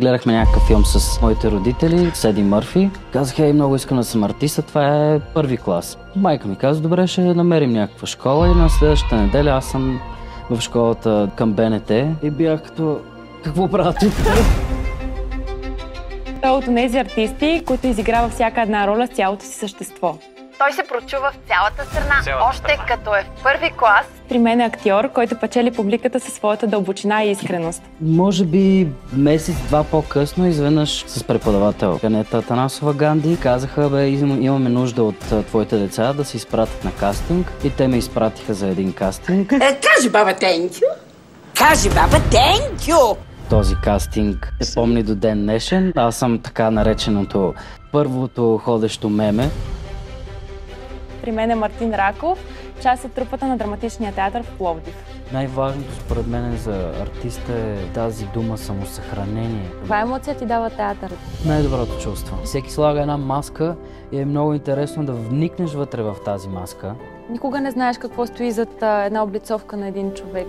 Гледахме някакъв филм с моите родители, с Еди Мърфи. Казах, много искам да съм артист, това е първи клас. Майка ми каза, добре, ще намерим някаква школа и на следващата неделя аз съм в школата към БНТ и бях като, какво правя тук? Той е от тези артисти, които изиграва всяка една роля с цялото си същество. Той се прочува в цялата страна, още като е в първи клас. При мен е актьор, който печели публиката със своята дълбочина и искреност. Може би месец-два по-късно, изведнъж с преподавател Ганета Атанасова Ганди, казаха, имаме нужда от твоите деца да се изпратят на кастинг и те ме изпратиха за един кастинг. Кажи, баба, thank you! Кажи, баба, thank you! Този кастинг се помни до ден днешен. Аз съм така нареченото първото ходещо меме. При мен е Мартин Раков, част от трупата на Драматичния театър в Пловдив. Най-важното според мен за артиста е тази дума самосъхранение. Каква емоция ти дава театърът? Най-доброто чувство. Всеки слага една маска и е много интересно да вникнеш вътре в тази маска. Никога не знаеш какво стои зад една облицовка на един човек.